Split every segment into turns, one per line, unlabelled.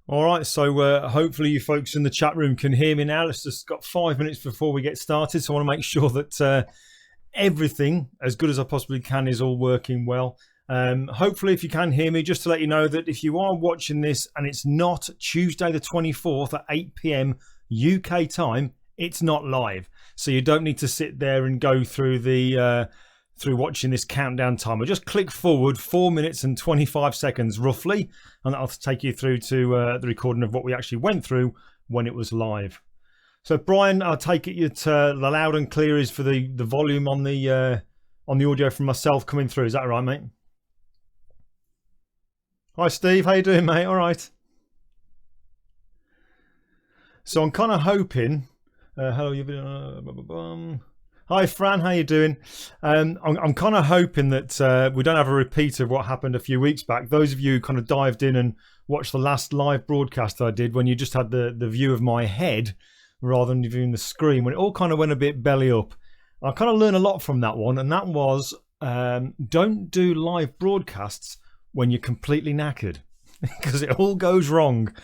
All right, so hopefully you folks in the chat room can hear me now. It's just got 5 minutes before we get started, so I want to make sure that everything, as good as I possibly can, is all working well. Hopefully, if you can hear me, just to let you know that if you are watching this and it's not Tuesday the 24th at 8 p.m. UK time, it's not live. So you don't need to sit there and go through the through watching this countdown timer. Just click forward 4 minutes and 25 seconds roughly, and that'll take you through to the recording of what we actually went through when it was live. So Brian, I'll take it the loud and clear is for the volume on the audio from myself coming through. Is that right, mate? Hi Steve, how you doing, mate? All right. So I'm kind of hoping. Hello, you've been. Hi Fran, how you doing? I'm kind of hoping that we don't have a repeat of what happened a few weeks back. Those of you who kind of dived in and watched the last live broadcast I did when you just had the view of my head rather than viewing the screen, when it all kind of went a bit belly up. I kind of learned a lot from that one, and that was don't do live broadcasts when you're completely knackered, because it all goes wrong.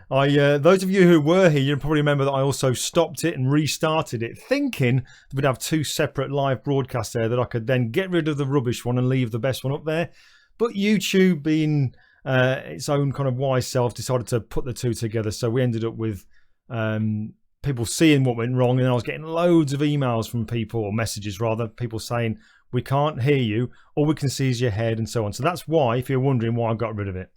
Those of you who were here, you probably remember that I also stopped it and restarted it, thinking that we'd have two separate live broadcasts there that I could then get rid of the rubbish one and leave the best one up there. But YouTube, being its own kind of wise self, decided to put the two together. So we ended up with people seeing what went wrong, and I was getting loads of emails from people, or messages rather, people saying, we can't hear you, all we can see is your head, and so on. So that's why, if you're wondering why I got rid of it.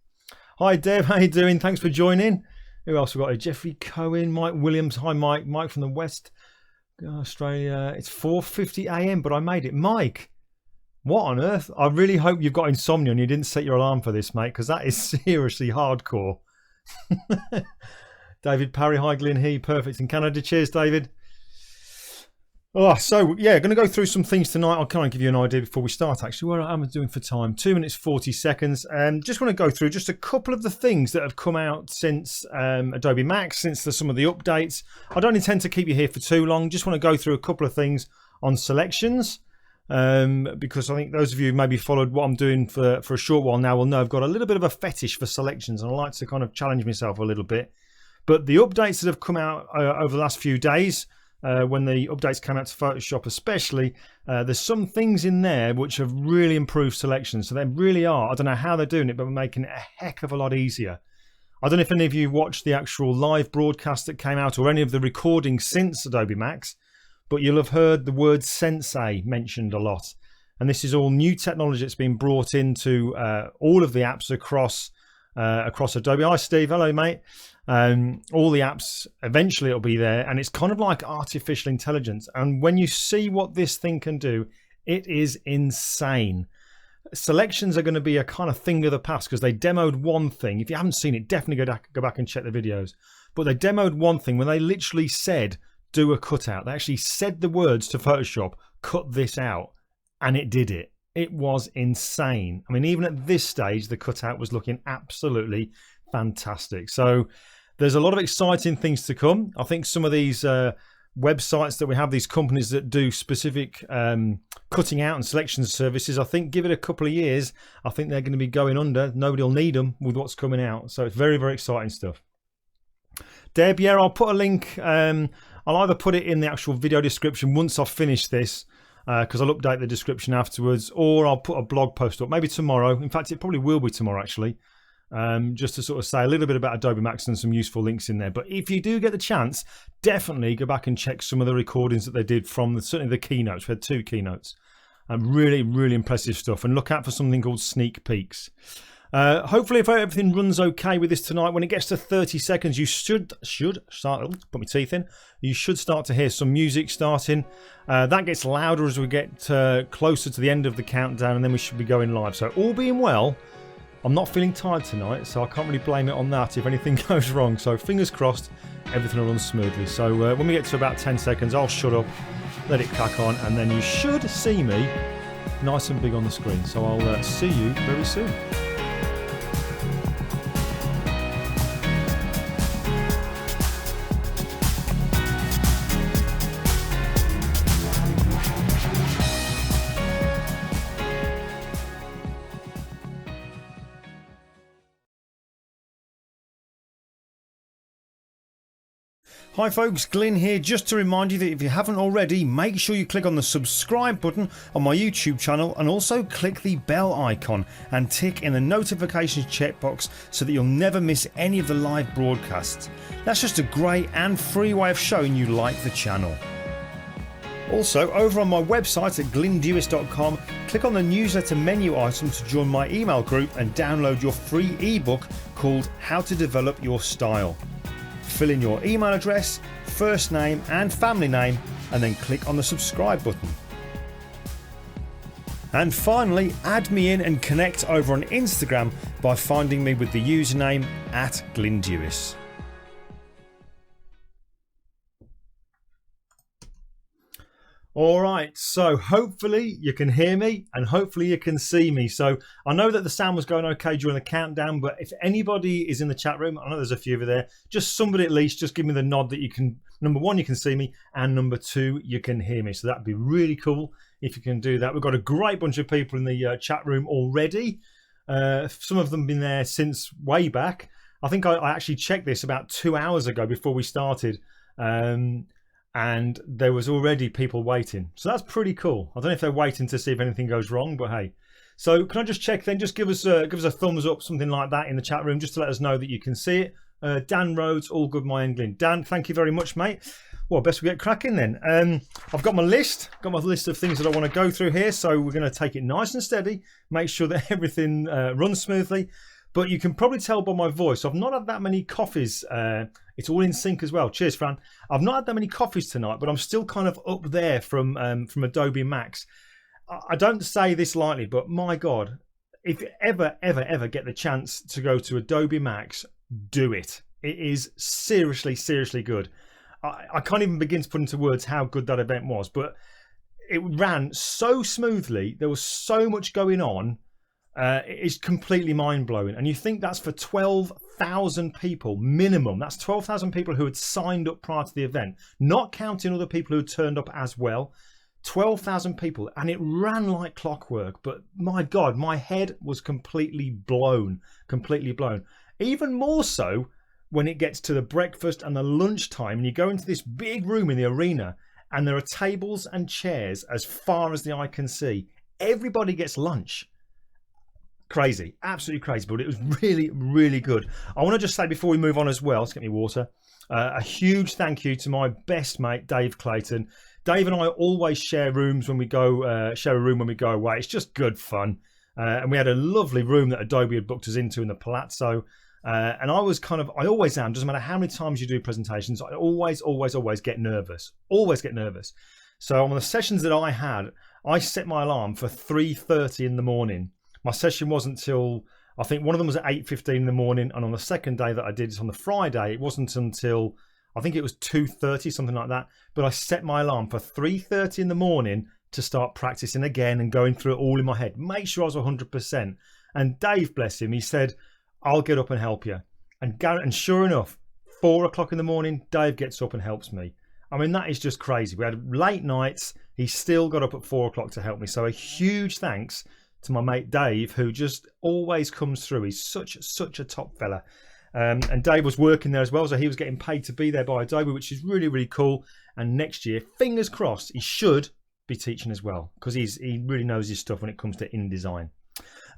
Hi Deb, how you doing? Thanks for joining. Who else we got here? Jeffrey Cohen, Mike Williams. Hi Mike. Mike from the West Australia. It's 4:50 a.m. but I made it. Mike, what on earth? I really hope you've got insomnia and you didn't set your alarm for this, mate, because that is seriously hardcore. David Parry, hi Glyn He, perfect in Canada. Cheers, David. Oh, so yeah, going to go through some things tonight. I'll kind of give you an idea before we start. Actually, what am I doing for time? 2 minutes 40 seconds. Just want to go through just a couple of the things that have come out since Adobe MAX, since some of the updates. I don't intend to keep you here for too long. Just want to go through a couple of things on selections, because I think those of you who maybe followed what I'm doing for a short while now will know I've got a little bit of a fetish for selections, and I like to kind of challenge myself a little bit. But the updates that have come out over the last few days, when the updates came out to Photoshop especially, there's some things in there which have really improved selections. So they really are. I don't know how they're doing it, but we're making it a heck of a lot easier. I don't know if any of you watched the actual live broadcast that came out or any of the recordings since Adobe MAX, but you'll have heard the word Sensei mentioned a lot. And this is all new technology that's been brought into all of the apps across Adobe. Hi Steve, hello mate. All the apps, eventually it'll be there, and it's kind of like artificial intelligence. And when you see what this thing can do, it is insane. Selections are going to be a kind of thing of the past, because they demoed one thing. If you haven't seen it, definitely go back and check the videos. But they demoed one thing when they literally said, do a cutout. They actually said the words to Photoshop, cut this out, and it did it. It was insane. I mean, even at this stage, the cutout was looking absolutely fantastic. So there's a lot of exciting things to come. I think some of these websites that we have, these companies that do specific cutting out and selection services, I think give it a couple of years, I think they're going to be going under. Nobody will need them with what's coming out. So it's very, very exciting stuff. Deb, yeah, I'll put a link. I'll either put it in the actual video description once I've finished this, because I'll update the description afterwards, or I'll put a blog post up maybe tomorrow. In fact, it probably will be tomorrow actually, just to sort of say a little bit about Adobe MAX and some useful links in there. But if you do get the chance, definitely go back and check some of the recordings that they did from certainly the keynotes. We had 2 keynotes, really, really impressive stuff. And look out for something called sneak peeks. Hopefully, if everything runs okay with this tonight, when it gets to 30 seconds, you should start, put my teeth in, you should start to hear some music starting. That gets louder as we get closer to the end of the countdown, and then we should be going live. So all being well, I'm not feeling tired tonight, so I can't really blame it on that if anything goes wrong. So fingers crossed, everything will run smoothly. So when we get to about 10 seconds, I'll shut up, let it crack on, and then you should see me nice and big on the screen. So I'll see you very soon. Hi folks, Glyn here, just to remind you that if you haven't already, make sure you click on the subscribe button on my YouTube channel and also click the bell icon and tick in the notifications checkbox so that you'll never miss any of the live broadcasts. That's just a great and free way of showing you like the channel. Also, over on my website at glindewis.com, click on the newsletter menu item to join my email group and download your free ebook called How to Develop Your Style. Fill in your email address, first name and family name, and then click on the subscribe button. And finally, add me in and connect over on Instagram by finding me with the username @glindewis. Alright, so hopefully you can hear me and hopefully you can see me. So I know that the sound was going okay during the countdown, but if anybody is in the chat room, I know there's a few over there, just somebody at least, just give me the nod that you can, number one, you can see me, and number two, you can hear me. So that'd be really cool if you can do that. We've got a great bunch of people in the chat room already. Some of them have been there since way back. I think I actually checked this about 2 hours ago before we started. And there was already people waiting, so that's pretty cool. I don't know if they're waiting to see if anything goes wrong, but hey. So can I just check then? Just give us a thumbs up, something like that in the chat room, just to let us know that you can see it. Dan Rhodes, all good, my England. Dan, thank you very much, mate. Well, best we get cracking then. I've got my list of things that I want to go through here, so we're going to take it nice and steady, make sure that everything runs smoothly. But you can probably tell by my voice, I've not had that many coffees. It's all in sync as well. Cheers, Fran. I've not had that many coffees tonight, but I'm still kind of up there from Adobe MAX. I don't say this lightly, but my God, if you ever get the chance to go to Adobe MAX, do it. It is seriously good. I can't even begin to put into words how good that event was, but it ran so smoothly. There was so much going on. It's completely mind-blowing, and you think that's for 12,000 people minimum. That's 12,000 people who had signed up prior to the event, not counting other people who had turned up as well. 12,000 people, and it ran like clockwork. But my God, my head was completely blown. Even more so when it gets to the breakfast and the lunchtime, and you go into this big room in the arena, and there are tables and chairs as far as the eye can see. Everybody gets lunch. Crazy, absolutely crazy, but it was really good. I want to just say before we move on as well, let's get me water, a huge thank you to my best mate Dave Clayton. Dave and I always share rooms when we go share a room when we go away. It's just good fun, and we had a lovely room that Adobe had booked us into in the Palazzo, and I always am, doesn't matter how many times you do presentations, I always get nervous, so on the sessions that I had, I set my alarm for 3:30 in the morning. My session wasn't till, I think one of them was at 8:15 in the morning, and on the second day that I did it on the Friday, it wasn't until, I think it was 2:30, something like that. But I set my alarm for 3:30 in the morning to start practicing again and going through it all in my head. Make sure I was 100%. And Dave, bless him, he said, I'll get up and help you. And sure enough, 4 o'clock in the morning, Dave gets up and helps me. I mean, that is just crazy. We had late nights. He still got up at 4 o'clock to help me. So a huge thanks to my mate Dave, who just always comes through. He's such a top fella, and Dave was working there as well, so he was getting paid to be there by Adobe, which is really cool. And next year, fingers crossed, he should be teaching as well, because he really knows his stuff when it comes to InDesign.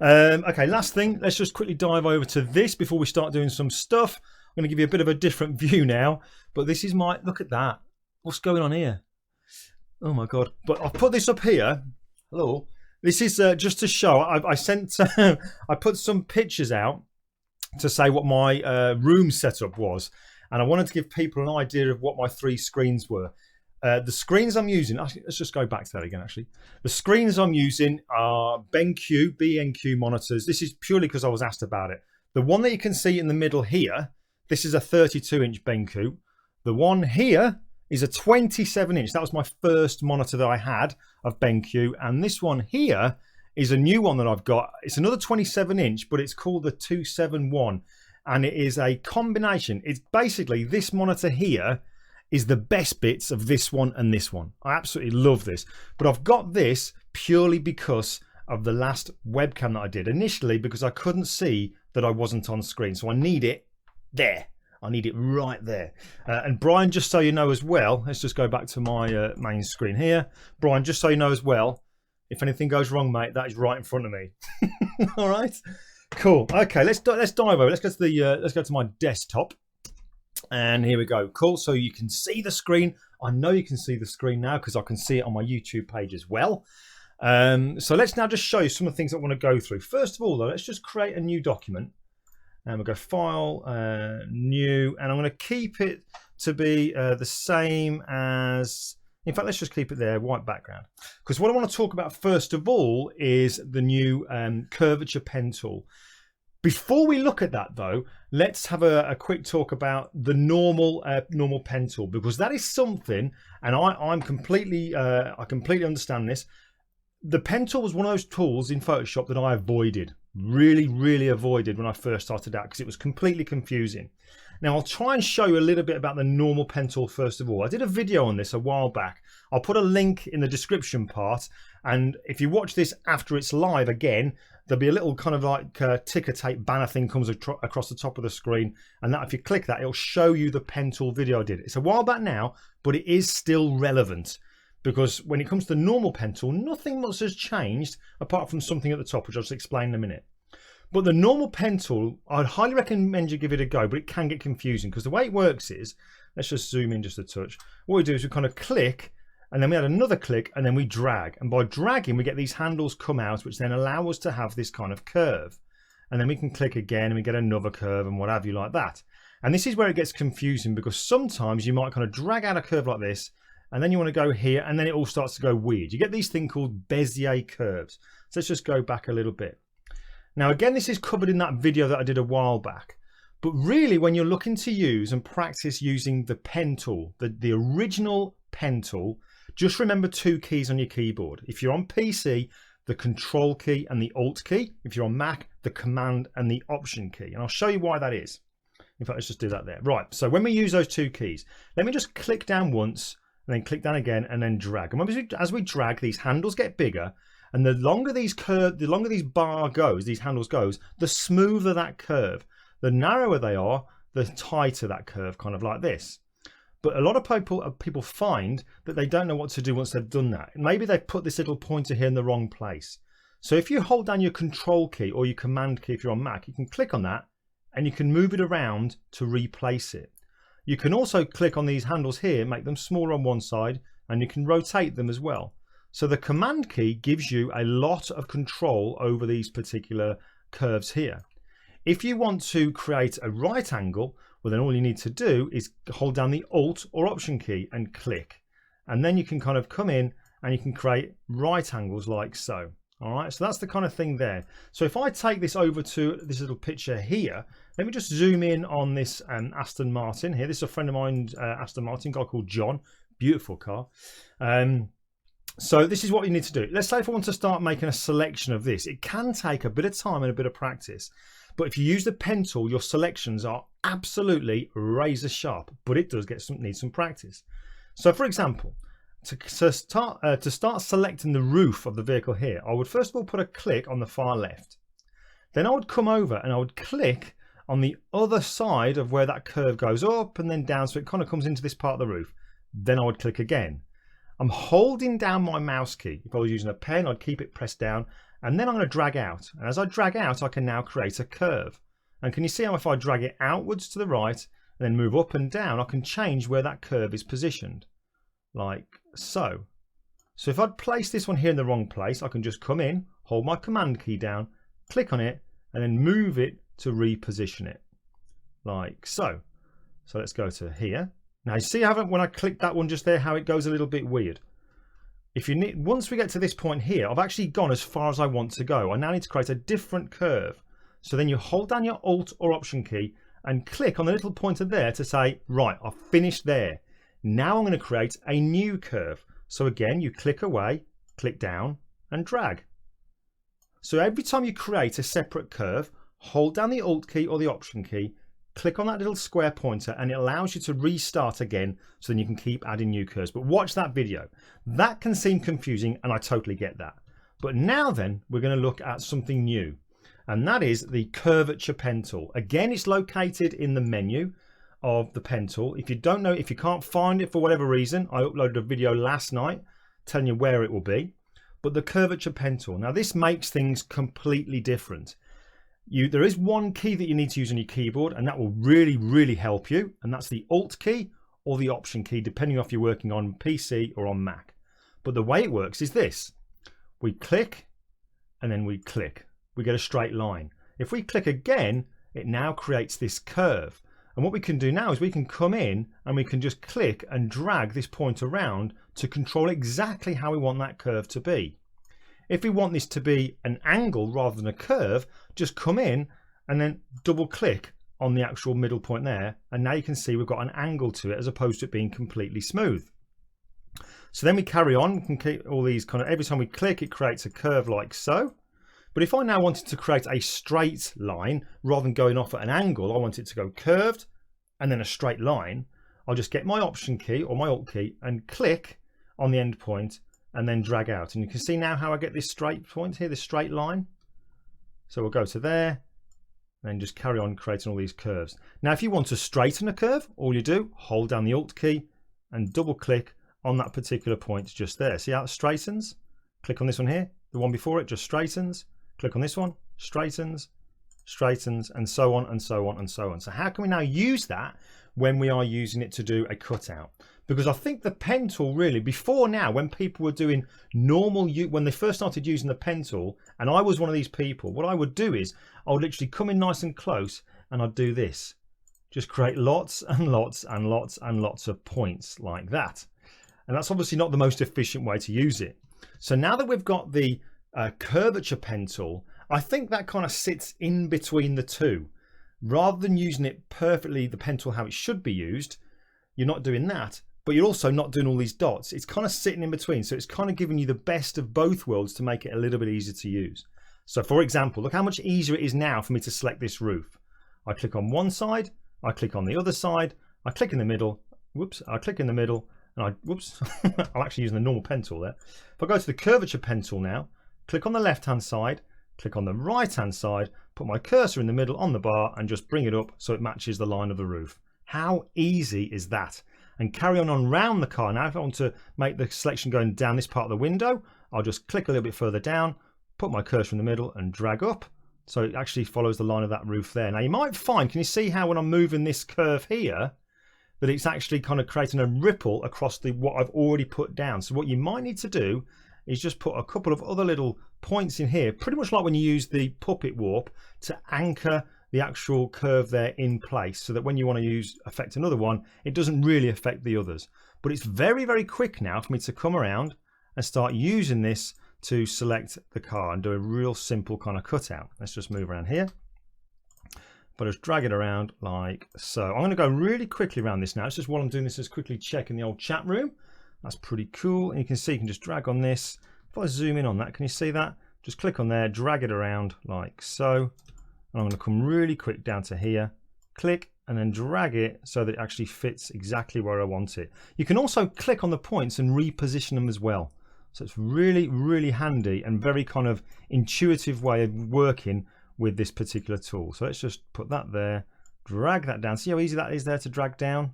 Okay, last thing, let's just quickly dive over to this before we start doing some stuff. I'm going to give you a bit of a different view now, but this is my, look at that, what's going on here? Oh my God. But I've put this up here. Hello. This is just to show. I sent I put some pictures out to say what my room setup was, and I wanted to give people an idea of what my 3 screens were. The screens I'm using, actually, let's just go back to that again. Actually, the screens I'm using are Benq monitors. This is purely because I was asked about it. The one that you can see in the middle here, this is a 32-inch Benq. The one here is a 27-inch. That was my first monitor that I had of Benq, and this one here is a new one that I've got. It's another 27-inch, but it's called the 271, and it is a combination. It's basically, this monitor here is the best bits of this one and this one. I absolutely love this, but I've got this purely because of the last webcam that I did initially, because I couldn't see that I wasn't on screen, so I need it there. I need it right there. And Brian, just so you know as well, let's just go back to my main screen here. Brian, just so you know as well, if anything goes wrong, mate, that is right in front of me. All right, cool. Okay, let's dive over. Let's go to my desktop, and here we go. Cool. So you can see the screen. I know you can see the screen now because I can see it on my YouTube page as well. So let's now just show you some of the things I want to go through. First of all, though, let's just create a new document. And we'll go File, New, and I'm going to keep it to be the same as, in fact, let's just keep it there, white background. Because what I want to talk about first of all is the new Curvature pen tool. Before we look at that though, let's have a quick talk about the normal pen tool, because that is something, and I completely understand this. The pen tool was one of those tools in Photoshop that I avoided, really avoided when I first started out, because it was completely confusing. Now I'll try and show you a little bit about the normal pen tool first of all. I did a video on this a while back. I'll put a link in the description part, and if you watch this after it's live again, there'll be a little kind of like ticker tape banner thing comes across the top of the screen, and that if you click that, it'll show you the pen tool video I did. It's a while back now, but it is still relevant. Because when it comes to the normal pen tool, nothing much has changed apart from something at the top, which I'll just explain in a minute. But the normal pen tool, I'd highly recommend you give it a go, but it can get confusing because the way it works is, let's just zoom in just a touch. What we do is we kind of click, and then we add another click, and then we drag. And by dragging, we get these handles come out, which then allow us to have this kind of curve. And then we can click again, and we get another curve and what have you like that. And this is where it gets confusing, because sometimes you might kind of drag out a curve like this, and then you want to go here, and then it all starts to go weird. You get these things called Bezier curves. So let's just go back a little bit. Now again, this is covered in that video that I did a while back. But really, when you're looking to use and practice using the pen tool, the original pen tool, just remember two keys on your keyboard. If you're on PC, the Control key and the Alt key. If you're on Mac, the Command and the Option key. And I'll show you why that is. In fact, let's just do that there. Right, so when we use those two keys, let me just click down once, and then click down again, and then drag. And as we drag, these handles get bigger, and the longer these bar goes, these handles goes, the smoother that curve. The narrower they are, the tighter that curve, kind of like this. But a lot of people find that they don't know what to do once they've done that. Maybe they've put this little pointer here in the wrong place. So if you hold down your Control key or your Command key if you're on Mac, you can click on that, and you can move it around to replace it. You can also click on these handles here, make them smaller on one side, and you can rotate them as well. So the Command key gives you a lot of control over these particular curves here. If you want to create a right angle, well then all you need to do is hold down the Alt or Option key and click. And then you can kind of come in and you can create right angles like so. All right, so that's the kind of thing there. So if I take this over to this little picture here, let me just zoom in on this Aston Martin here. This is a friend of mine, Aston Martin, a guy called John. Beautiful car. So this is what you need to do. Let's say if I want to start making a selection of this, it can take a bit of time and a bit of practice. But if you use the pen tool, your selections are absolutely razor sharp, but it does need some practice. So for example, to start selecting the roof of the vehicle here, I would first of all put a click on the far left. Then I would come over and I would click on the other side of where that curve goes up and then down, so it kind of comes into this part of the roof. Then I would click again. I'm holding down my mouse key. If I was using a pen, I'd keep it pressed down, and then I'm going to drag out. And as I drag out, I can now create a curve. And can you see how if I drag it outwards to the right and then move up and down, I can change where that curve is positioned, like so. So if I'd place this one here in the wrong place, I can just come in, hold my Command key down, click on it, and then move it to reposition it, like so. So let's go to here. Now you see how when I click that one just there, how it goes a little bit weird. If you need, once we get to this point here, I've actually gone as far as I want to go. I now need to create a different curve. So then you hold down your Alt or Option key and click on the little pointer there to say, right, I've finished there. Now I'm going to create a new curve. So again, you click away, click down and drag. So every time you create a separate curve, hold down the Alt key or the Option key, click on that little square pointer, and it allows you to restart again, so then you can keep adding new curves. But watch that video. That can seem confusing, and I totally get that. But now then, we're going to look at something new, and that is the Curvature pen tool. Again, it's located in the menu. of the pen tool. If you don't know, if you can't find it for whatever reason, I uploaded a video last night telling you where it will be. But the curvature pen tool, now this makes things completely different. There is one key that you need to use on your keyboard, and that will really help you, and that's the Alt key or the Option key, depending on if you're working on PC or on Mac. But the way it works is this: we click and then we click, we get a straight line. If we click again, it now creates this curve, and what we can do now is we can come in and we can just click and drag this point around to control exactly how we want that curve to be. If we want this to be an angle rather than a curve, just come in and then double click on the actual middle point there, and now you can see we've got an angle to it as opposed to it being completely smooth. So then we carry on, we can keep all these kind of, every time we click it creates a curve like so. But if I now wanted to create a straight line rather than going off at an angle, I want it to go curved and then a straight line, I'll just get my Option key or my Alt key and click on the end point and then drag out, and you can see now how I get this straight point here, this straight line. So we'll go to there and just carry on creating all these curves. Now if you want to straighten a curve, all you do, hold down the Alt key and double click on that particular point just there. See how it straightens? Click on this one here, the one before it just straightens. Click on this one, straightens, straightens, and so on and so on and so on. So how can we now use that when we are using it to do a cutout? Because I think the pen tool really, before now, when people were doing normal, when they first started using the pen tool, and I was one of these people, what I would do is I would literally come in nice and close and I'd do this. Just create lots and lots and lots and lots of points like that. And that's obviously not the most efficient way to use it. So now that we've got the curvature pen tool, I think that kind of sits in between the two. Rather than using it perfectly, the pen tool how it should be used, you're not doing that, but you're also not doing all these dots. It's kind of sitting in between, so it's kind of giving you the best of both worlds to make it a little bit easier to use. So for example, look how much easier it is now for me to select this roof. I click on one side, I click on the other side, I click in the middle, whoops, I click in the middle, and I, whoops, I'm actually using the normal pen tool there. If I go to the curvature pen tool now, click on the left hand side, click on the right hand side, put my cursor in the middle on the bar and just bring it up so it matches the line of the roof. How easy is that? And carry on around the car. Now if I want to make the selection going down this part of the window, I'll just click a little bit further down, put my cursor in the middle and drag up so it actually follows the line of that roof there. Now you might find, can you see how when I'm moving this curve here, that it's actually kind of creating a ripple across what I've already put down. So what you might need to do is just put a couple of other little points in here, pretty much like when you use the puppet warp to anchor the actual curve there in place, so that when you want to affect another one, it doesn't really affect the others. But it's very quick now for me to come around and start using this to select the car and do a real simple kind of cutout. Let's just move around here. But just drag it around like so. I'm going to go really quickly around this now. It's just while I'm doing this, just quickly checking the old chat room. That's pretty cool. And you can see you can just drag on this. If I zoom in on that, can you see that? Just click on there, drag it around like so. And I'm going to come really quick down to here, click, and then drag it so that it actually fits exactly where I want it. You can also click on the points and reposition them as well. So it's really handy and very kind of intuitive way of working with this particular tool. So let's just put that there, drag that down. See how easy that is there to drag down?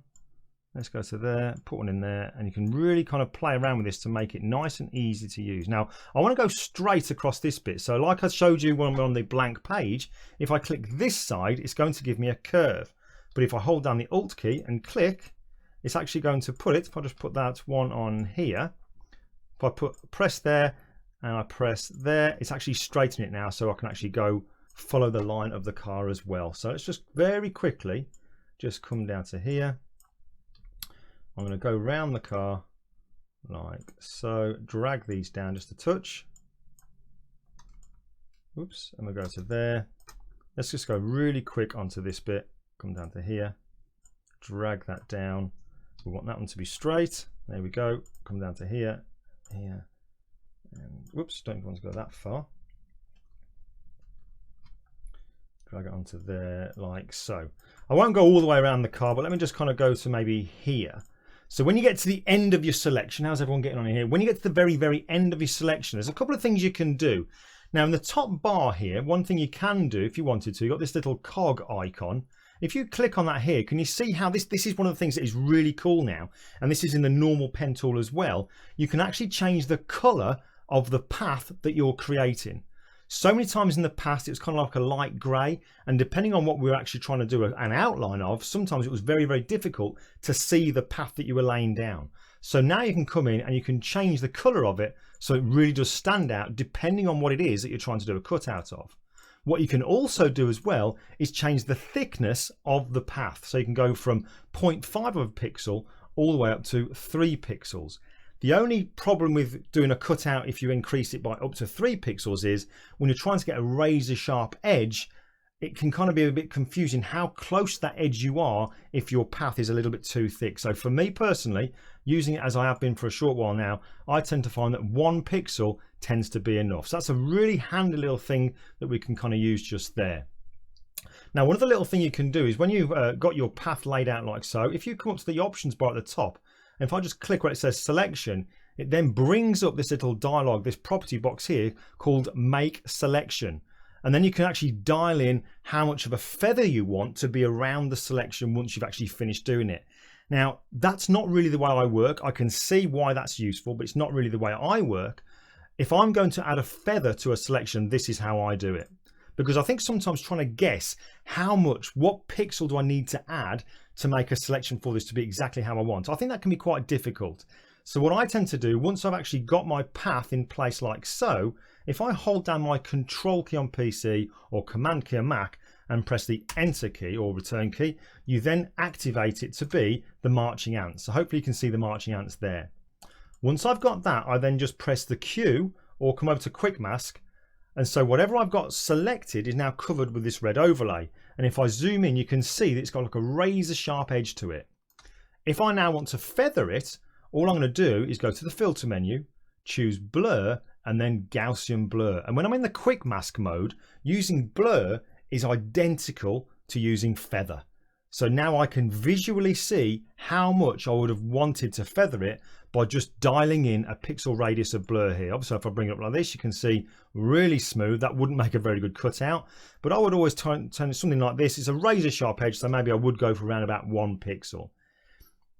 Let's go to there, put one in there, and you can really kind of play around with this to make it nice and easy to use. Now, I want to go straight across this bit. So like I showed you when we're on the blank page, if I click this side, it's going to give me a curve. But if I hold down the Alt key and click, it's actually going to put it, if I just put that one on here, if I press there and I press there, it's actually straightening it now so I can actually go follow the line of the car as well. So let's just very quickly just come down to here. I'm going to go around the car like so, drag these down just a touch. Oops, and we'll go to there. Let's just go really quick onto this bit, come down to here, drag that down. We want that one to be straight. There we go, come down to here, here, and whoops, don't want to go that far. Drag it onto there like so. I won't go all the way around the car, but let me just kind of go to maybe here. So when you get to the end of your selection, how's everyone getting on here? When you get to the very end of your selection, there's a couple of things you can do. Now in the top bar here, one thing you can do if you wanted to, you've got this little cog icon, if you click on that here, can you see how this is one of the things that is really cool now, and this is in the normal pen tool as well. You can actually change the color of the path that you're creating. So many times in the past it was kind of like a light grey, and depending on what we were actually trying to do an outline of, sometimes it was very, very difficult to see the path that you were laying down. So now you can come in and you can change the colour of it so it really does stand out depending on what it is that you're trying to do a cutout of. What you can also do as well is change the thickness of the path. So you can go from 0.5 of a pixel all the way up to 3 pixels. The only problem with doing a cutout if you increase it by up to 3 pixels is when you're trying to get a razor sharp edge, it can kind of be a bit confusing how close to that edge you are if your path is a little bit too thick. So for me personally, using it as I have been for a short while now, I tend to find that 1 pixel tends to be enough. So that's a really handy little thing that we can kind of use just there. Now, one other little thing you can do is when you've got your path laid out like so, if you come up to the options bar at the top, and if I just click where it says selection, it then brings up this little dialog, this property box here called make selection. And then you can actually dial in how much of a feather you want to be around the selection once you've actually finished doing it. Now, that's not really the way I work. I can see why that's useful, but it's not really the way I work. If I'm going to add a feather to a selection, this is how I do it. Because I think sometimes trying to guess what pixel do I need to add to make a selection for this to be exactly how I want, I think that can be quite difficult. So what I tend to do, once I've actually got my path in place like so, if I hold down my Control key on PC or Command key on Mac and press the Enter key or Return key, you then activate it to be the marching ants. So hopefully you can see the marching ants there. Once I've got that, I then just press the Q or come over to Quick Mask. And so whatever I've got selected is now covered with this red overlay. And if I zoom in, you can see that it's got like a razor sharp edge to it. If I now want to feather it, all I'm going to do is go to the filter menu, choose blur, and then Gaussian blur. And when I'm in the quick mask mode, using blur is identical to using feather. So now I can visually see how much I would have wanted to feather it by just dialing in a pixel radius of blur here. Obviously, if I bring it up like this, you can see really smooth. That wouldn't make a very good cutout, but I would always turn something like this. It's a razor sharp edge, so maybe I would go for around about 1 pixel.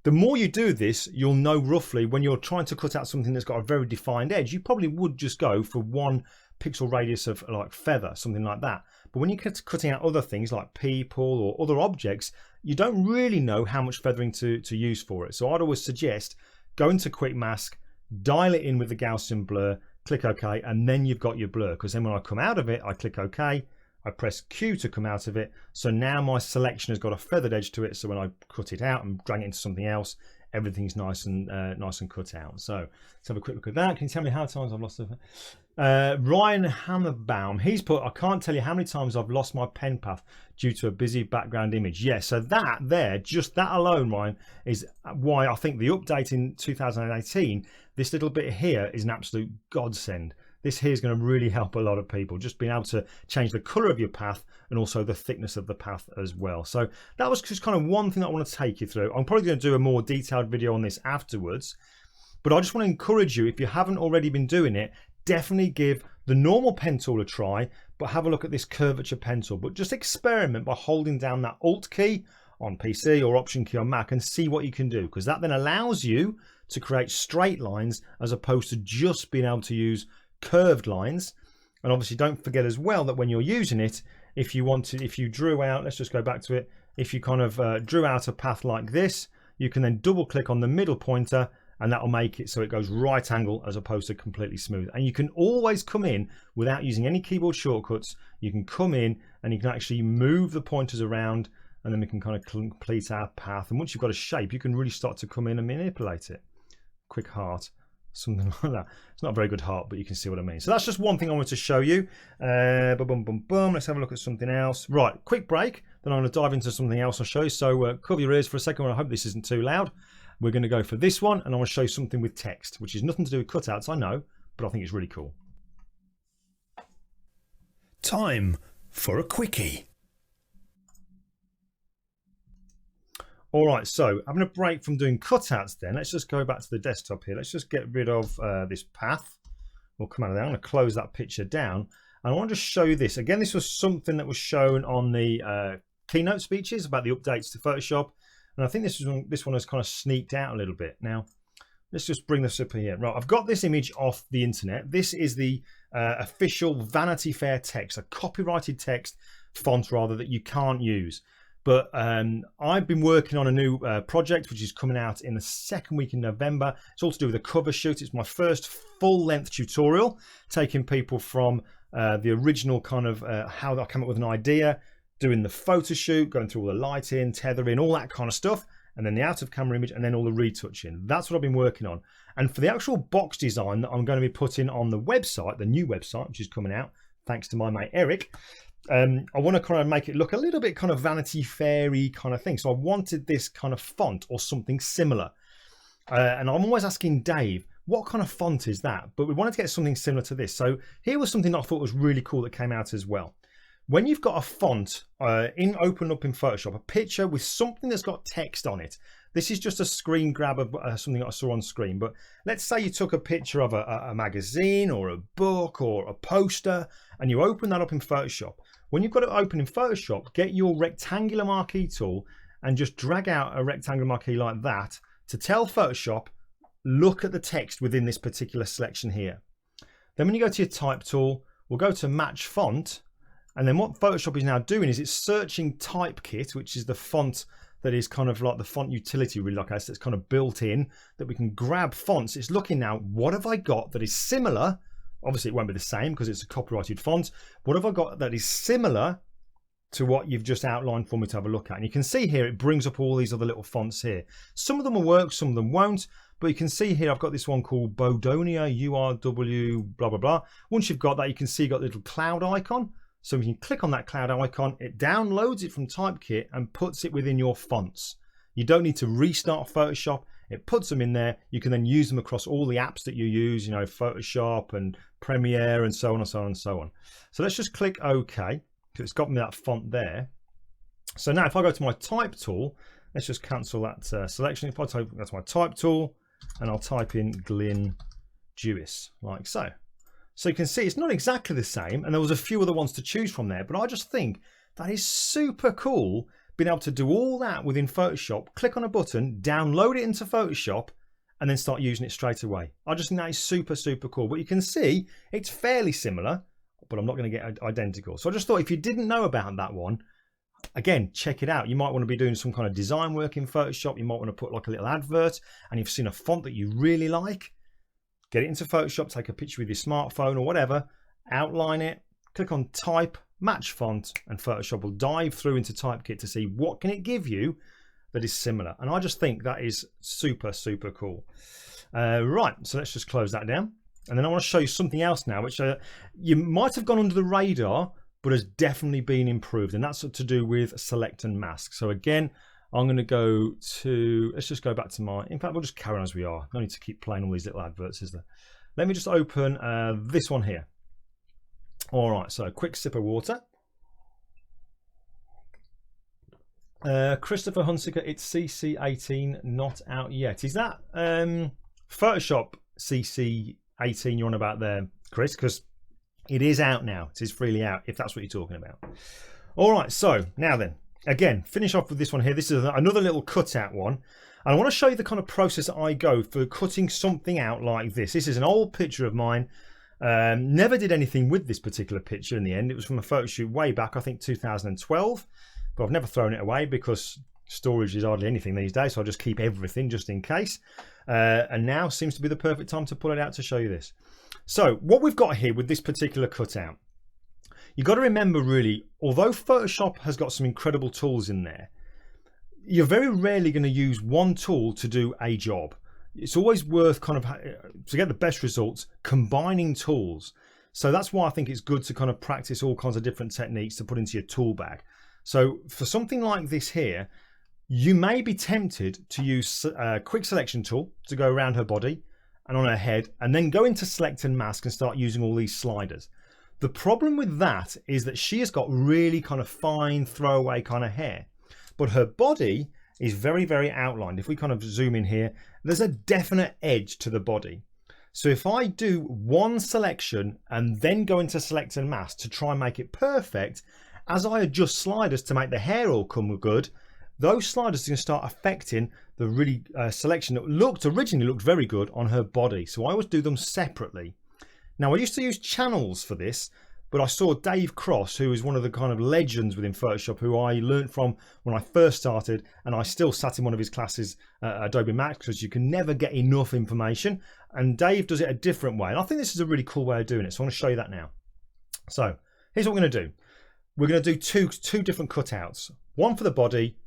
The more you do this, you'll know roughly when you're trying to cut out something that's got a very defined edge, you probably would just go for 1 pixel radius of like feather, something like that. But when you're cutting out other things like people or other objects, you don't really know how much feathering to use for it. So I'd always suggest go into Quick Mask, dial it in with the Gaussian blur, click OK, and then you've got your blur. Because then when I come out of it, I click OK, I press Q to come out of it. So now my selection has got a feathered edge to it. So when I cut it out and drag it into something else, everything's nice and cut out. So let's have a quick look at that. Can you tell me how many times I've lost it? Ryan Hammerbaum, he's put, I can't tell you how many times I've lost my pen path due to a busy background image. Yes, so that there, just that alone, Ryan, is why I think the update in 2018, this little bit here is an absolute godsend. This here is going to really help a lot of people, just being able to change the color of your path and also the thickness of the path as well. So that was just kind of one thing that I want to take you through. I'm probably going to do a more detailed video on this afterwards, but I just want to encourage you, if you haven't already been doing it, definitely give the normal pen tool a try, but have a look at this curvature pen tool. But just experiment by holding down that Alt key on PC or Option key on Mac and see what you can do, because that then allows you to create straight lines as opposed to just being able to use curved lines. And obviously don't forget as well that when you're using it, if you drew out, let's just go back to it, if you kind of drew out a path like this, you can then double click on the middle pointer and that will make it so it goes right angle as opposed to completely smooth. And you can always come in without using any keyboard shortcuts. You can come in and you can actually move the pointers around, and then we can kind of complete our path. And once you've got a shape, you can really start to come in and manipulate it. Quick heart, something like that. It's not a very good heart, but you can see what I mean. So that's just one thing I wanted to show you. Let's have a look at something else. Right, quick break, then I'm going to dive into something else I'll show you. So cover your ears for a second. I hope this isn't too loud. We're going to go for this one, and I want to show you something with text, which is nothing to do with cutouts, I know, but I think it's really cool.
Time for a quickie.
All right, so having a break from doing cutouts then, let's just go back to the desktop here. Let's just get rid of this path. We'll come out of there. I'm going to close that picture down. And I want to show you this. Again, this was something that was shown on the keynote speeches about the updates to Photoshop, and I think this one has kind of sneaked out a little bit. Now, let's just bring this up here. Right, I've got this image off the internet. This is the official Vanity Fair text, a copyrighted text font rather that you can't use. But I've been working on a new project which is coming out in the second week in November. It's all to do with a cover shoot. It's my first full-length tutorial, taking people from the original kind of how I came up with an idea, doing the photo shoot, going through all the lighting, tethering, all that kind of stuff, and then the out-of-camera image, and then all the retouching. That's what I've been working on. And for the actual box design that I'm going to be putting on the website, the new website, which is coming out, thanks to my mate Eric, I want to kind of make it look a little bit kind of Vanity Fair-y kind of thing. So I wanted this kind of font or something similar. And I'm always asking Dave, what kind of font is that? But we wanted to get something similar to this. So here was something that I thought was really cool that came out as well. When you've got a font open up in Photoshop, a picture with something that's got text on it. This is just a screen grab of something that I saw on screen. But let's say you took a picture of a magazine or a book or a poster, and you open that up in Photoshop. When you've got it open in Photoshop, get your rectangular marquee tool and just drag out a rectangular marquee like that to tell Photoshop, look at the text within this particular selection here. Then when you go to your type tool, we'll go to match font. And then what Photoshop is now doing is it's searching Typekit, which is the font that is kind of like the font utility really like us, that's kind of built in, that we can grab fonts. It's looking now, what have I got that is similar? Obviously it won't be the same because it's a copyrighted font. What have I got that is similar to what you've just outlined for me to have a look at? And you can see here, it brings up all these other little fonts here. Some of them will work, some of them won't. But you can see here, I've got this one called Bodonia, URW, blah, blah, blah. Once you've got that, you can see you've got the little cloud icon. So we can click on that cloud icon, it downloads it from Typekit and puts it within your fonts. You don't need to restart Photoshop. It puts them in there. You can then use them across all the apps that you use, you know, Photoshop and Premiere and so on and so on and so on. So let's just click OK, because it's got me that font there. So now if I go to my type tool, let's just cancel that selection. If I go to my type tool and I'll type in Glyn Dewis, like so. So you can see it's not exactly the same, and there was a few other ones to choose from there, but I just think that is super cool being able to do all that within Photoshop, click on a button, download it into Photoshop, and then start using it straight away. I just think that is super, super cool. But you can see it's fairly similar, but I'm not going to get identical. So I just thought if you didn't know about that one, again, check it out. You might want to be doing some kind of design work in Photoshop. You might want to put like a little advert, and you've seen a font that you really like. Get it into Photoshop, take a picture with your smartphone or whatever, outline it, click on type, match font, and Photoshop will dive through into Typekit to see what can it give you that is similar. And I just think that is super, super cool. Right, so let's just close that down. And then I want to show you something else now, which you might have gone under the radar, but has definitely been improved. And that's to do with select and mask. So again, I'm going to go to, let's just go back to my, in fact, we'll just carry on as we are. No need to keep playing all these little adverts, is there? Let me just open this one here. All right, so quick sip of water. Christopher Hunsaker, it's CC18 not out yet. Is that Photoshop CC18 you're on about there, Chris? Because it is out now. It is freely out, if that's what you're talking about. All right, so now then. Again, finish off with this one here. This is another little cutout one. And I want to show you the kind of process that I go for cutting something out like this. This is an old picture of mine. Never did anything with this particular picture in the end. It was from a photo shoot way back, I think 2012. But I've never thrown it away because storage is hardly anything these days. So I just keep everything just in case. And now seems to be the perfect time to pull it out to show you this. So what we've got here with this particular cutout. You've got to remember really, although Photoshop has got some incredible tools in there, you're very rarely going to use one tool to do a job. It's always worth kind of, to get the best results, combining tools. So that's why I think it's good to kind of practice all kinds of different techniques to put into your tool bag. So for something like this here, you may be tempted to use a quick selection tool to go around her body and on her head, and then go into select and mask and start using all these sliders. The problem with that is that she has got really kind of fine throwaway kind of hair, but her body is very, very outlined. If we kind of zoom in here, there's a definite edge to the body. So if I do one selection and then go into select and mask to try and make it perfect, as I adjust sliders to make the hair all come good, those sliders are going to start affecting the really selection that originally looked very good on her body. So I always do them separately. Now I used to use channels for this, but I saw Dave Cross, who is one of the kind of legends within Photoshop, who I learned from when I first started, and I still sat in one of his classes at Adobe MAX because you can never get enough information. And Dave does it a different way, and I think this is a really cool way of doing it. So I want to show you that now. So here's what we're going to do. We're going to do two different cutouts, one for the body,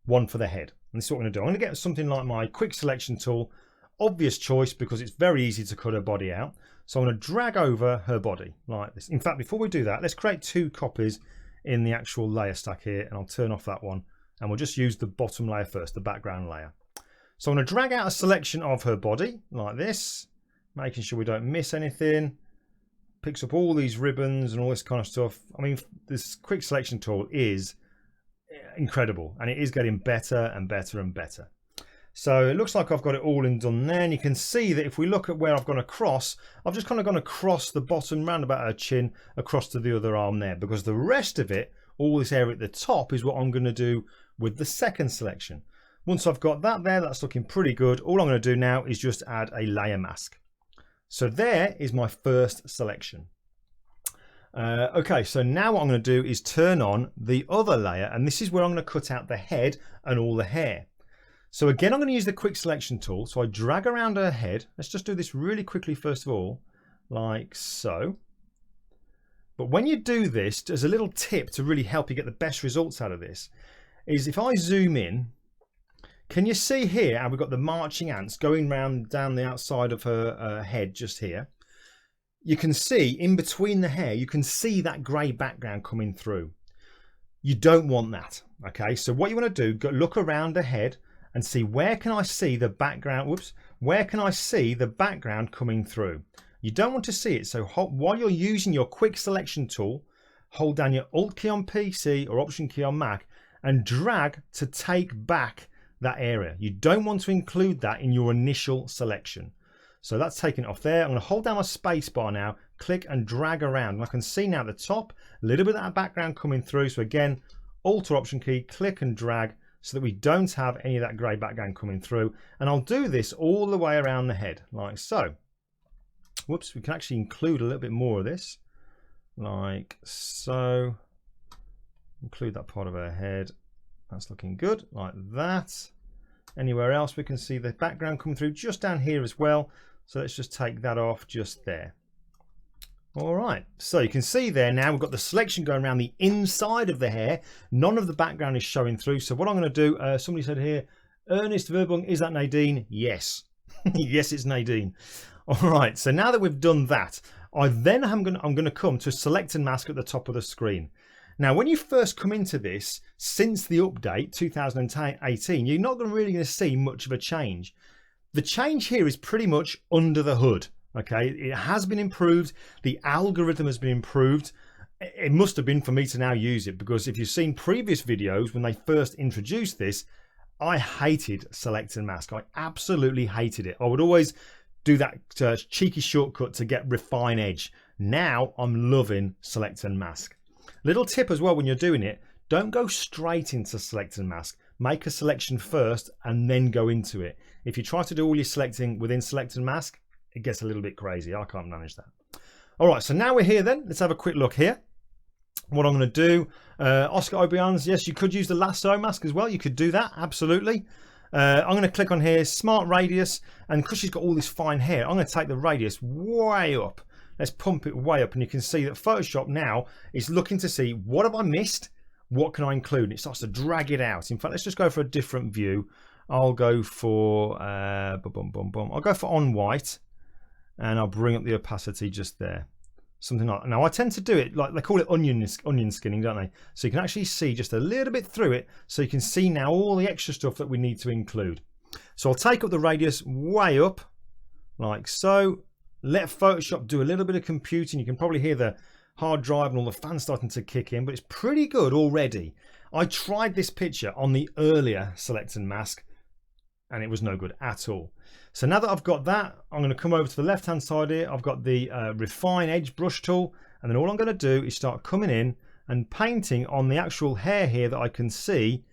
one for the head. And this is what I'm going to do. I'm going to get something like my quick selection tool, obvious choice because it's very easy to cut her body out. So I'm going to drag over her body like this. In fact, before we do that, let's create 2 copies in the actual layer stack here, and I'll turn off that one, and we'll just use the bottom layer first, the background layer. So I'm going to drag out a selection of her body like this, making sure we don't miss anything. Picks up all these ribbons and all this kind of stuff. I mean, this quick selection tool is incredible, and it is getting better and better and better. So it looks like I've got it all in done there, and you can see that if we look at where I've gone across, I've just kind of gone across the bottom round about her chin across to the other arm there, because the rest of it, all this area at the top, is what I'm going to do with the second selection. Once I've got that there, that's looking pretty good. All I'm going to do now is just add a layer mask. So there is my first selection. Okay, so now what I'm going to do is turn on the other layer, and this is where I'm going to cut out the head and all the hair. So again, I'm going to use the quick selection tool. So I drag around her head. Let's just do this really quickly first of all, like so. But when you do this, as a little tip to really help you get the best results out of this, is if I zoom in, can you see here how we've got the marching ants going round down the outside of her head just here? You can see in between the hair, you can see that grey background coming through. You don't want that, okay? So what you want to do, go look around the head and see where can I see the background, whoops, where can I see the background coming through? You don't want to see it, so while you're using your quick selection tool, hold down your Alt key on PC or Option key on Mac and drag to take back that area. You don't want to include that in your initial selection. So that's taken it off there. I'm going to hold down my space bar now, click and drag around. And I can see now at the top, a little bit of that background coming through. So again, Alt or Option key, click and drag so that we don't have any of that grey background coming through. And I'll do this all the way around the head, like so. Whoops, we can actually include a little bit more of this, like so. Include that part of her head. That's looking good, like that. Anywhere else we can see the background coming through just down here as well. So let's just take that off just there. All right, so you can see there now we've got the selection going around the inside of the hair. None of the background is showing through. So what I'm going to do, somebody said here, Ernest Verbung, is that Nadine? Yes. Yes, it's Nadine. All right, so now that we've done that, I'm going to come to select and mask at the top of the screen. Now, when you first come into this, since the update 2018, you're not really going to see much of a change. The change here is pretty much under the hood. Okay, it has been improved. The algorithm has been improved. It must have been for me to now use it, because if you've seen previous videos when they first introduced this, I hated select and mask. I absolutely hated it. I would always do that cheeky shortcut to get refine edge. Now I'm loving select and mask. Little tip as well when you're doing it, don't go straight into select and mask. Make a selection first and then go into it. If you try to do all your selecting within select and mask, it gets a little bit crazy. I can't manage that. All right, so now we're here then. Let's have a quick look here. What I'm going to do, Oscar Obians, yes, you could use the lasso mask as well. You could do that, absolutely. I'm going to click on here, Smart Radius, and because she's got all this fine hair, I'm going to take the radius way up. Let's pump it way up, and you can see that Photoshop now is looking to see, what have I missed? What can I include? And it starts to drag it out. In fact, let's just go for a different view. I'll go for, I'll go for on white, and I'll bring up the opacity just there. Something like that. Now I tend to do it like they call it onion skinning, don't they? So you can actually see just a little bit through it, so you can see now all the extra stuff that we need to include. So I'll take up the radius way up, like so. Let Photoshop do a little bit of computing. You can probably hear the hard drive and all the fans starting to kick in, but it's pretty good already. I tried this picture on the earlier select and mask, and it was no good at all. So now that I've got that, I'm going to come over to the left hand side here. I've got the refine edge brush tool, and then all I'm going to do is start coming in and painting on the actual hair here that I can see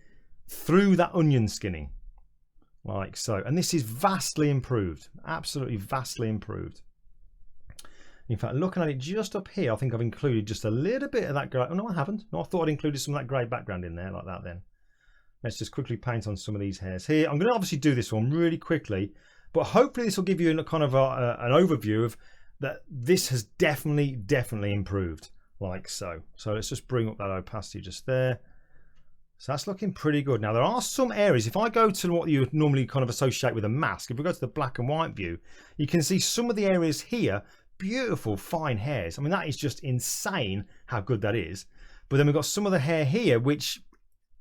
through that onion skinning, like so. And this is vastly improved, absolutely vastly improved. In fact, looking at it just up here, I think I've included just a little bit of that grey. Oh, no, I haven't. No, I thought I'd included some of that grey background in there like that then. Let's just quickly paint on some of these hairs here. I'm going to obviously do this one really quickly, but hopefully this will give you a kind of an overview of that this has definitely improved, like so. So let's just bring up that opacity just there. So that's looking pretty good. Now there are some areas, if I go to what you would normally kind of associate with a mask, if we go to the black and white view, you can see some of the areas here, beautiful fine hairs. I mean, that is just insane how good that is. But then we've got some of the hair here which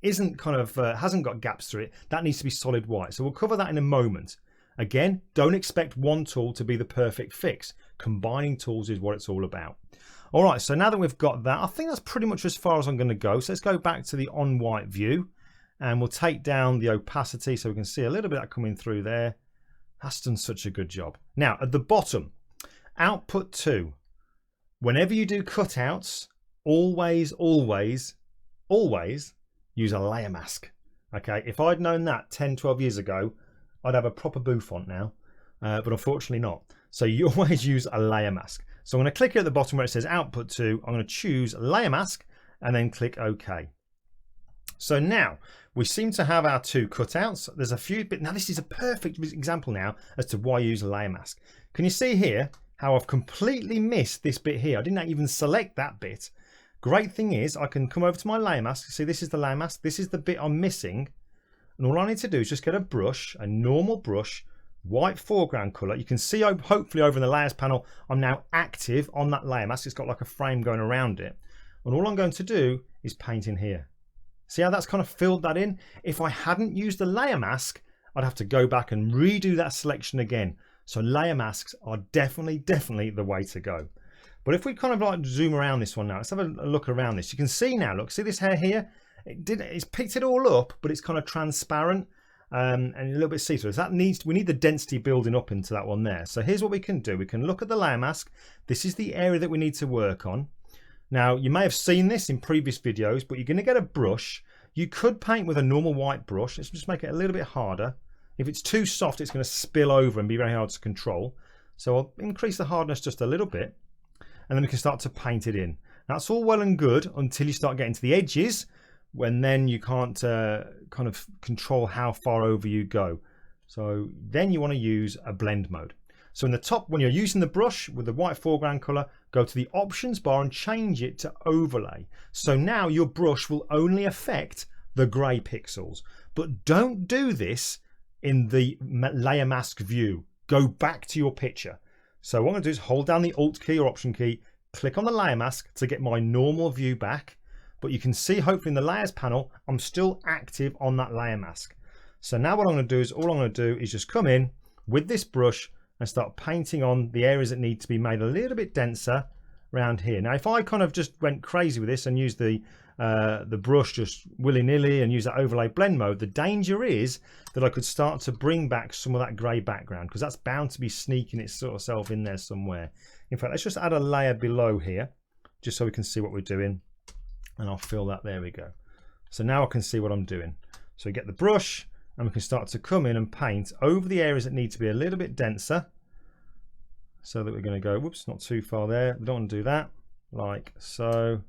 isn't kind of hasn't got gaps through it. That needs to be solid white. So we'll cover that in a moment. Again, don't expect one tool to be the perfect fix. Combining tools is what it's all about. All right, so now that we've got that, I think that's pretty much as far as I'm going to go. So let's go back to the on white view and we'll take down the opacity so we can see a little bit of that coming through there. That's done such a good job. Now at the bottom, output 2. Whenever you do cutouts, always use a layer mask. Okay, if I'd known that 10-12 years ago, I'd have a proper bouffant now, but unfortunately not. So you always use a layer mask. So I'm going to click here at the bottom where it says output 2. I'm going to choose layer mask and then click OK. So now we seem to have our 2 cutouts. There's a few bits. Now this is a perfect example now as to why I use a layer mask. Can you see here how I've completely missed this bit here? I didn't even select that bit. Great thing is I can come over to my layer mask. See, this is the layer mask. This is the bit I'm missing. And all I need to do is just get a brush, a normal brush, white foreground colour. You can see hopefully over in the layers panel, I'm now active on that layer mask. It's got like a frame going around it. And all I'm going to do is paint in here. See how that's kind of filled that in? If I hadn't used the layer mask, I'd have to go back and redo that selection again. So layer masks are definitely the way to go. But if we kind of like zoom around this one now, let's have a look around this. You can see now, look, see this hair here? It's picked it all up, but it's kind of transparent and a little bit see-through. So we need the density building up into that one there. So here's what we can do. We can look at the layer mask. This is the area that we need to work on. Now, you may have seen this in previous videos, but you're going to get a brush. You could paint with a normal white brush. Let's just make it a little bit harder. If it's too soft, it's going to spill over and be very hard to control. So I'll increase the hardness just a little bit. And then we can start to paint it in. That's all well and good until you start getting to the edges, when then you can't kind of control how far over you go. So then you want to use a blend mode. So in the top, when you're using the brush with the white foreground color, go to the options bar and change it to overlay. So now your brush will only affect the gray pixels. But don't do this in the layer mask view. Go back to your picture. So what I'm going to do is hold down the Alt key or Option key, click on the layer mask to get my normal view back. But you can see hopefully in the layers panel, I'm still active on that layer mask. So now what I'm going to do is, all I'm going to do is just come in with this brush and start painting on the areas that need to be made a little bit denser around here. Now, if I kind of just went crazy with this and used the brush just willy-nilly and use that overlay blend mode, the danger is that I could start to bring back some of that grey background, because that's bound to be sneaking its sort of self in there somewhere. In fact, let's just add a layer below here just so we can see what we're doing, and I'll fill that. There we go. So now I can see what I'm doing. So we get the brush and we can start to come in and paint over the areas that need to be a little bit denser, so that we're going to go, whoops, not too far there. We don't want to do that, like so.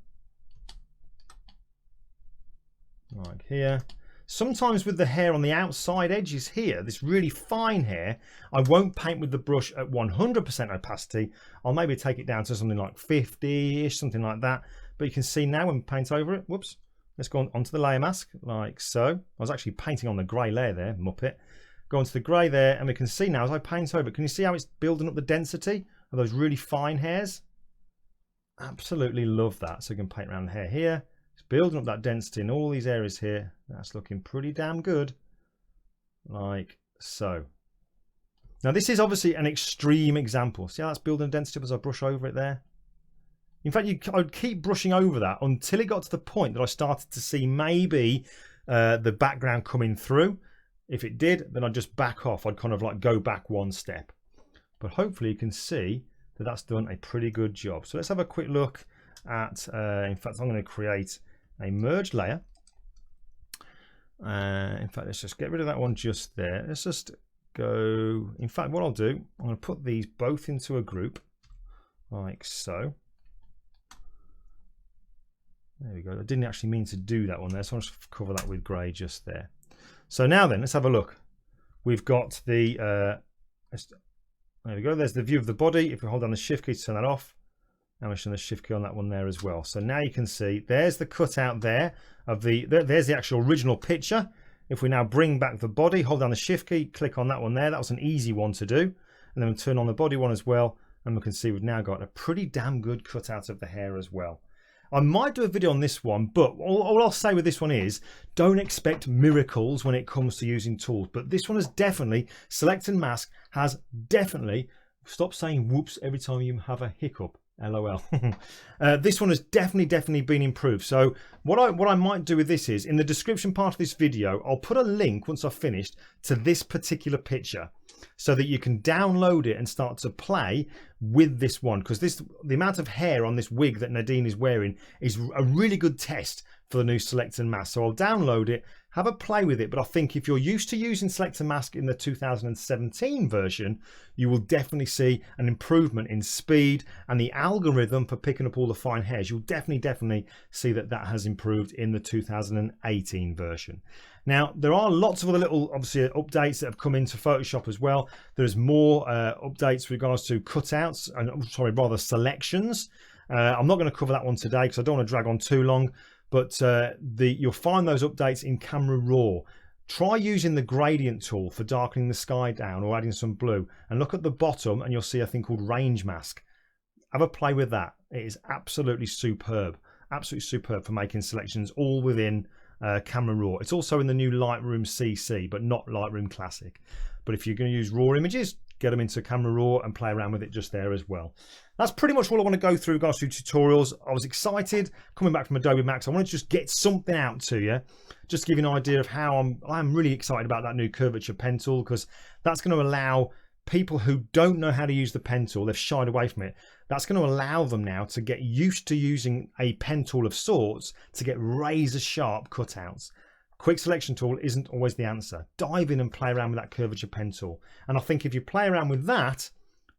Like here. Sometimes with the hair on the outside edges here, this really fine hair, I won't paint with the brush at 100% opacity. I'll maybe take it down to something like 50-ish, something like that. But you can see now when we paint over it, whoops, let's go onto the layer mask, like so. I was actually painting on the grey layer there, Muppet. Go onto the grey there, and we can see now as I paint over it, can you see how it's building up the density of those really fine hairs? Absolutely love that. So we can paint around the hair here. Building up that density in all these areas here. That's looking pretty damn good, like so. Now this is obviously an extreme example. See how that's building density as I brush over it there? In fact, I'd keep brushing over that until it got to the point that I started to see maybe the background coming through. If it did, then I'd just back off. I'd kind of like go back one step. But hopefully you can see that that's done a pretty good job. So let's have a quick look at, in fact, I'm going to create a merge layer. In fact, let's just get rid of that one just there. Let's just go, in fact, what I'll do, I'm going to put these both into a group like so. There we go. I didn't actually mean to do that one there, so I'll just cover that with grey just there. So now then, let's have a look. We've got the, there we go, there's the view of the body. If we hold down the shift key to turn that off, and we're showing the shift key on that one there as well. So now you can see, there's the cutout there of there's the actual original picture. If we now bring back the body, hold down the shift key, click on that one there. That was an easy one to do. And then we'll turn on the body one as well. And we can see we've now got a pretty damn good cutout of the hair as well. I might do a video on this one, but all I'll say with this one is don't expect miracles when it comes to using tools. But this one has definitely, Select and Mask has definitely, stop saying whoops every time you have a hiccup. LOL. This one has definitely been improved. So what I might do with this is, in the description part of this video, I'll put a link once I've finished to this particular picture, so that you can download it and start to play with this one, because the amount of hair on this wig that Nadine is wearing is a really good test for the new Select and Mask. So I'll download it, have a play with it, but I think if you're used to using Select and Mask in the 2017 version, you will definitely see an improvement in speed and the algorithm for picking up all the fine hairs. You'll definitely see that has improved in the 2018 version. Now, there are lots of other little, obviously, updates that have come into Photoshop as well. There's more updates with regards to cutouts, and sorry, rather selections. I'm not going to cover that one today because I don't want to drag on too long. But you'll find those updates in Camera Raw. Try using the gradient tool for darkening the sky down or adding some blue. And look at the bottom and you'll see a thing called Range Mask. Have a play with that. It is absolutely superb. Absolutely superb for making selections all within Camera Raw. It's also in the new Lightroom CC, but not Lightroom Classic. But if you're going to use RAW images, get them into Camera Raw and play around with it just there as well. That's pretty much all I want to go through regards to tutorials. I was excited coming back from Adobe MAX. I want to just get something out to you, just to give you an idea of how I'm really excited about that new Curvature pen tool, because that's going to allow people who don't know how to use the pen tool, they've shied away from it. That's going to allow them now to get used to using a pen tool of sorts to get razor sharp cutouts. Quick selection tool isn't always the answer. Dive in and play around with that Curvature pen tool. And I think if you play around with that,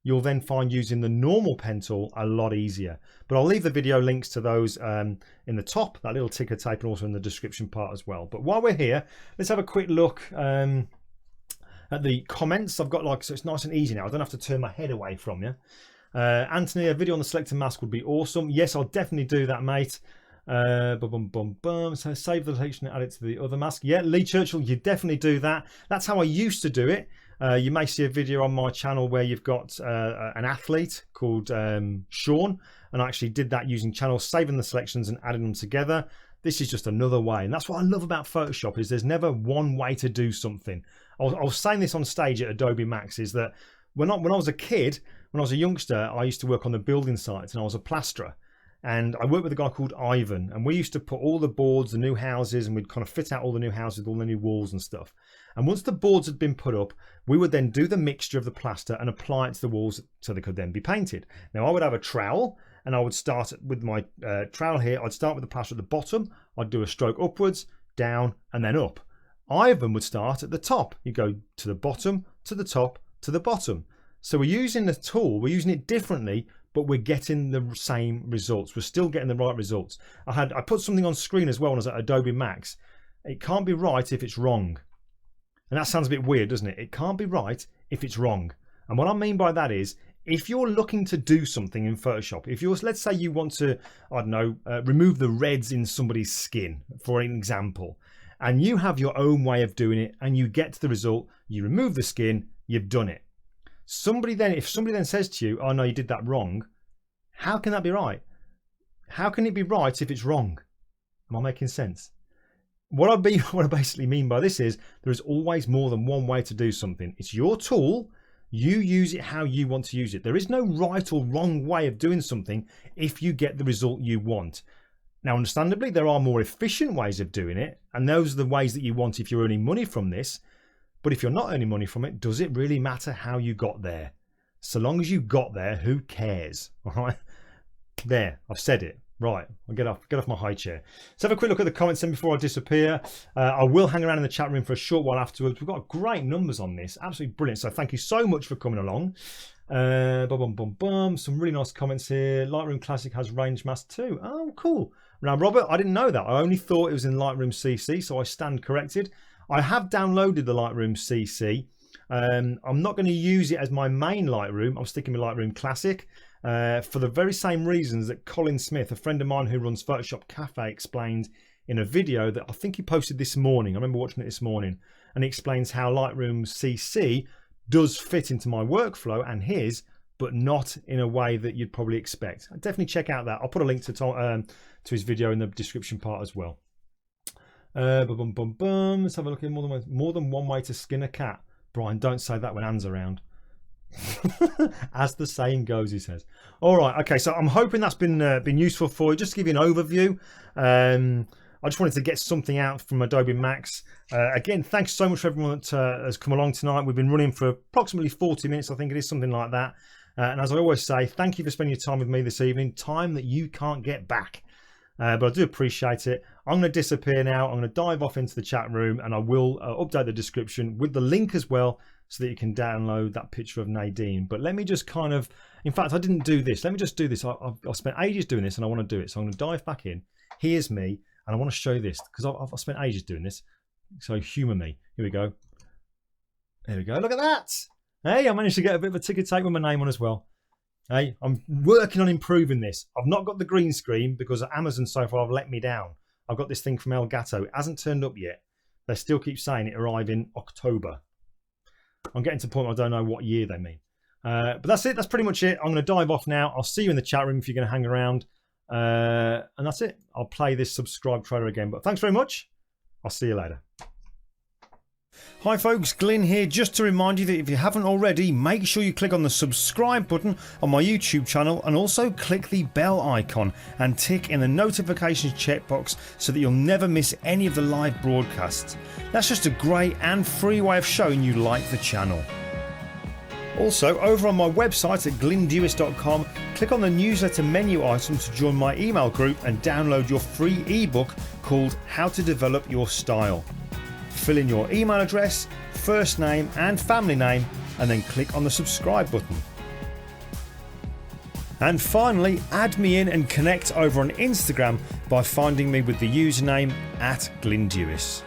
you'll then find using the normal pen tool a lot easier. But I'll leave the video links to those in the top, that little ticker tape, and also in the description part as well. But while we're here, let's have a quick look at the comments. I've got so it's nice and easy now. I don't have to turn my head away from you. Anthony, a video on the Select and Mask would be awesome. Yes, I'll definitely do that, mate. So save the selection and add it to the other mask. Yeah, Lee Churchill, you definitely do that. That's how I used to do it. You may see a video on my channel where you've got an athlete called Sean, and I actually did that using channels, saving the selections and adding them together. This is just another way, and that's what I love about Photoshop, is there's never one way to do something. I was saying this on stage at Adobe MAX, is that when I was a kid, when I was a youngster, I used to work on the building sites and I was a plasterer. And I worked with a guy called Ivan, and we used to put all the boards, the new houses, and we'd kind of fit out all the new houses with all the new walls and stuff. And once the boards had been put up, we would then do the mixture of the plaster and apply it to the walls so they could then be painted. Now I would have a trowel, and I would start with my trowel here. I'd start with the plaster at the bottom. I'd do a stroke upwards, down, and then up. Ivan would start at the top. You go to the bottom, to the top, to the bottom. So we're using the tool, we're using it differently, but we're getting the same results. We're still getting the right results. I put something on screen as well when I was at Adobe MAX. It can't be right if it's wrong. And that sounds a bit weird, doesn't it? It can't be right if it's wrong. And what I mean by that is, if you're looking to do something in Photoshop, let's say you want to, I don't know, remove the reds in somebody's skin, for an example, and you have your own way of doing it, and you get to the result, you remove the skin, you've done it. If somebody then says to you, oh no, you did that wrong, how can that be right? How can it be right if it's wrong? Am I making sense? What I basically mean by this is, there is always more than one way to do something. It's your tool. You use it how you want to use it. There is no right or wrong way of doing something if you get the result you want. Now, understandably, there are more efficient ways of doing it, and those are the ways that you want if you're earning money from this. But if you're not earning money from it, does it really matter how you got there? So long as you got there, who cares? All right. There, I've said it. Right, I'll get off my high chair. Let's have a quick look at the comments then before I disappear. I will hang around in the chat room for a short while afterwards. We've got great numbers on this, absolutely brilliant. So thank you so much for coming along. Some really nice comments here. Lightroom Classic has range mask too. Oh, cool. Now, Robert, I didn't know that. I only thought it was in Lightroom CC, so I stand corrected. I have downloaded the Lightroom CC. I'm not going to use it as my main Lightroom. I'm sticking with Lightroom Classic. For the very same reasons that Colin Smith, a friend of mine who runs Photoshop Cafe, explained in a video that I think he posted this morning. I remember watching it this morning, and he explains how Lightroom CC does fit into my workflow and his, but not in a way that you'd probably expect. I'd definitely check out that. I'll put a link to his video in the description part as well. Let's have a look at more than one way to skin a cat. Brian, don't say that when Anne's around. As the saying goes, he says. All right, okay, so I'm hoping that's been useful for you. Just to give you an overview, I just wanted to get something out from Adobe MAX. Again, thanks so much for everyone that has come along tonight. We've been running for approximately 40 minutes, I think it is, something like that. And as I always say, thank you for spending your time with me this evening, time that you can't get back. But I do appreciate it. I'm going to disappear now. I'm going to dive off into the chat room, and I will update the description with the link as well, so that you can download that picture of Nadine. But let me just kind of, in fact, I didn't do this. Let me just do this. I've spent ages doing this, and I want to do it. So I'm going to dive back in. Here's me, and I want to show you this because I've spent ages doing this. So humour me. Here we go. There we go. Look at that. Hey, I managed to get a bit of a ticker tape with my name on as well. Hey, I'm working on improving this. I've not got the green screen because Amazon so far have let me down. I've got this thing from Elgato. It hasn't turned up yet. They still keep saying it arrive in October. I'm getting to the point where I don't know what year they mean. But that's it. That's pretty much it. I'm going to dive off now. I'll see you in the chat room if you're going to hang around. And that's it. I'll play this subscribe trailer again. But thanks very much. I'll see you later. Hi folks, Glyn here. Just to remind you that if you haven't already, make sure you click on the subscribe button on my YouTube channel, and also click the bell icon and tick in the notifications checkbox so that you'll never miss any of the live broadcasts. That's just a great and free way of showing you like the channel. Also, over on my website at glindewis.com, click on the newsletter menu item to join my email group and download your free ebook called How to Develop Your Style. Fill in your email address, first name and family name, and then click on the subscribe button. And finally, add me in and connect over on Instagram by finding me with the username @glindewis.